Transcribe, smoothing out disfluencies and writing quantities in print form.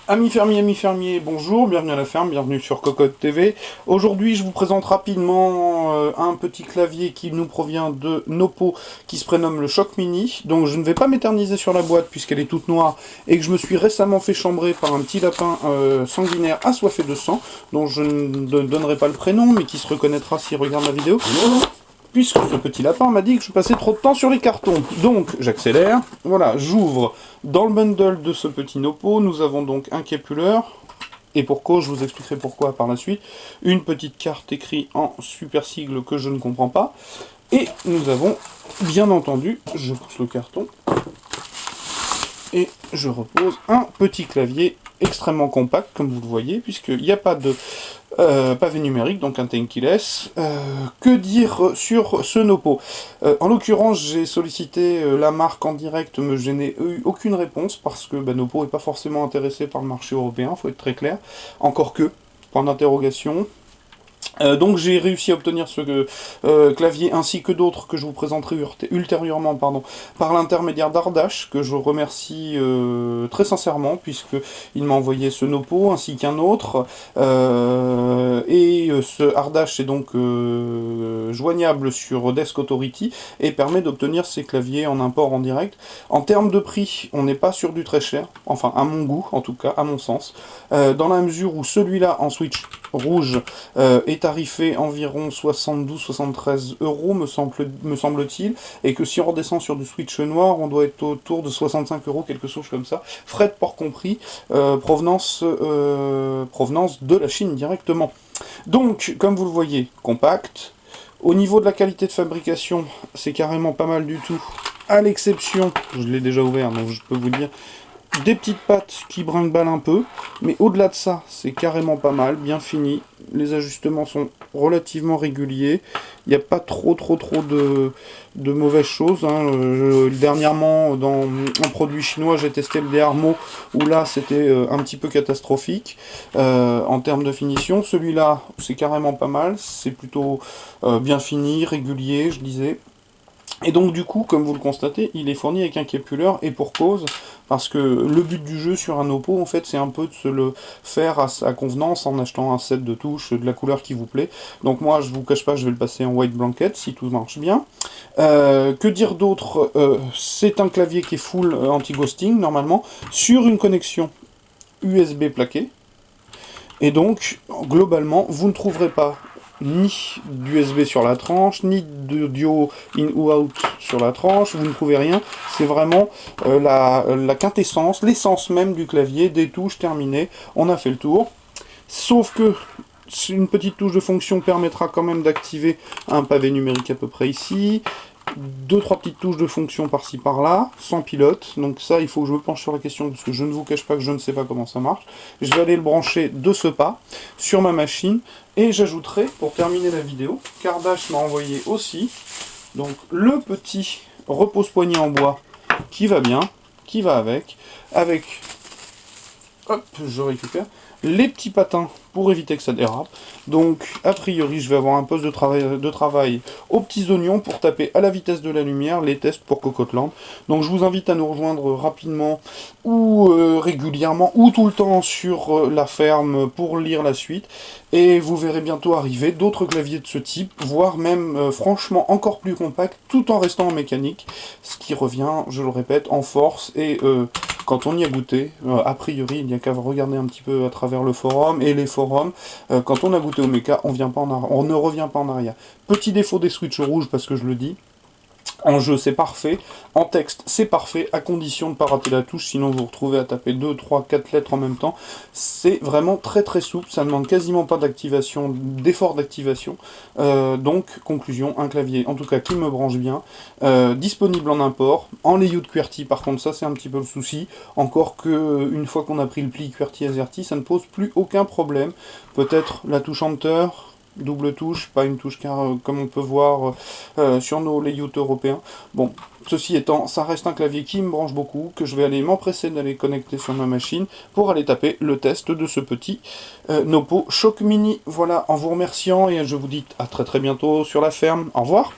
Amis fermiers, bonjour, bienvenue à la ferme, bienvenue sur Cocotte TV. Aujourd'hui, je vous présente rapidement un petit clavier qui nous provient de Nopo, qui se prénomme le Shock Mini. Donc je ne vais pas m'éterniser sur la boîte puisqu'elle est toute noire et que je me suis récemment fait chambrer par un petit lapin sanguinaire assoiffé de sang, dont je ne donnerai pas le prénom, mais qui se reconnaîtra s'il regarde la vidéo. Puisque ce petit lapin m'a dit que je passais trop de temps sur les cartons. Donc, j'accélère. Voilà, j'ouvre. Dans le bundle de ce petit Nopo, nous avons donc un képuleur. Et pour cause, je vous expliquerai pourquoi par la suite. Une petite carte écrite en super sigle que je ne comprends pas. Et nous avons, bien entendu, je pousse le carton. Et je repose un petit clavier extrêmement compact, comme vous le voyez, puisqu'il n'y a pas de pavé numérique, donc un tankless. Que dire sur ce Nopo? En l'occurrence, j'ai sollicité la marque en direct, mais je n'ai eu aucune réponse, parce que Nopo n'est pas forcément intéressé par le marché européen, il faut être très clair. Encore que, point d'interrogation. Donc j'ai réussi à obtenir ce clavier ainsi que d'autres que je vous présenterai ultérieurement par l'intermédiaire d'Ardache, que je remercie très sincèrement puisqu'il m'a envoyé ce Nopo ainsi qu'un autre. Ce Ardache est donc joignable sur Desk Authority et permet d'obtenir ces claviers en import en direct. En termes de prix, on n'est pas sur du très cher, enfin à mon goût en tout cas, à mon sens, dans la mesure où celui-là en switch rouge est tarifé environ 72-73 euros, me semble-t-il, et que si on redescend sur du switch noir, on doit être autour de 65 euros, quelque chose comme ça, frais de port compris, provenance de la Chine directement. Donc, comme vous le voyez, compact. Au niveau de la qualité de fabrication, c'est carrément pas mal du tout, à l'exception, je l'ai déjà ouvert, donc je peux vous dire, des petites pattes qui brinque-ballent un peu, mais au-delà de ça, c'est carrément pas mal, bien fini. Les ajustements sont relativement réguliers. Il n'y a pas trop de mauvaises choses. Dernièrement, en produit chinois, j'ai testé le Dearmo, où là, c'était un petit peu catastrophique en termes de finition. Celui-là, c'est carrément pas mal. C'est plutôt bien fini, régulier, je disais. Et donc du coup, comme vous le constatez, il est fourni avec un képuleur, et pour cause, parce que le but du jeu sur un Oppo, en fait, c'est un peu de se le faire à sa convenance en achetant un set de touches de la couleur qui vous plaît. Donc moi, je vous cache pas, je vais le passer en white blanket, si tout marche bien. Que dire d'autre? C'est un clavier qui est full anti-ghosting, normalement, sur une connexion USB plaquée. Et donc, globalement, vous ne trouverez pas ni d'USB sur la tranche, ni d'audio in ou out sur la tranche, vous ne trouvez rien. C'est vraiment la quintessence, l'essence même du clavier, des touches terminées, on a fait le tour. Sauf que une petite touche de fonction permettra quand même d'activer un pavé numérique à peu près ici. 2-3 petites touches de fonction par-ci par-là, sans pilote. Donc ça, il faut que je me penche sur la question, parce que je ne vous cache pas que je ne sais pas comment ça marche. Je vais aller le brancher de ce pas sur ma machine. Et j'ajouterai, pour terminer la vidéo, qu'Ardache m'a envoyé aussi donc le petit repose-poignet en bois qui va bien, qui va avec, hop, je récupère, les petits patins pour éviter que ça dérape. Donc, a priori, je vais avoir un poste de travail aux petits oignons pour taper à la vitesse de la lumière les tests pour Cocotland. Donc, je vous invite à nous rejoindre rapidement ou régulièrement ou tout le temps sur la ferme pour lire la suite. Et vous verrez bientôt arriver d'autres claviers de ce type, voire même franchement encore plus compacts, tout en restant en mécanique. Ce qui revient, je le répète, en force et quand on y a goûté, a priori, il n'y a qu'à regarder un petit peu à travers le forum et les forums. Quand on a goûté au mecha, on ne revient pas en arrière. Petit défaut des Switch rouges, parce que je le dis, en jeu c'est parfait, en texte c'est parfait, à condition de ne pas rater la touche, sinon vous vous retrouvez à taper 2, 3, 4 lettres en même temps. C'est vraiment très souple, ça ne demande quasiment pas d'effort d'activation. Donc, conclusion, un clavier en tout cas qui me branche bien, disponible en import, en layout QWERTY par contre ça c'est un petit peu le souci, encore que une fois qu'on a pris le pli QWERTY AZERTY, ça ne pose plus aucun problème. Peut-être la touche Enter, double touche, pas une touche comme on peut voir sur nos layouts européens. Bon, ceci étant, ça reste un clavier qui me branche beaucoup, que je vais aller m'empresser d'aller connecter sur ma machine pour aller taper le test de ce petit Nopo Shock Mini. Voilà, en vous remerciant, et je vous dis à très bientôt sur la ferme. Au revoir.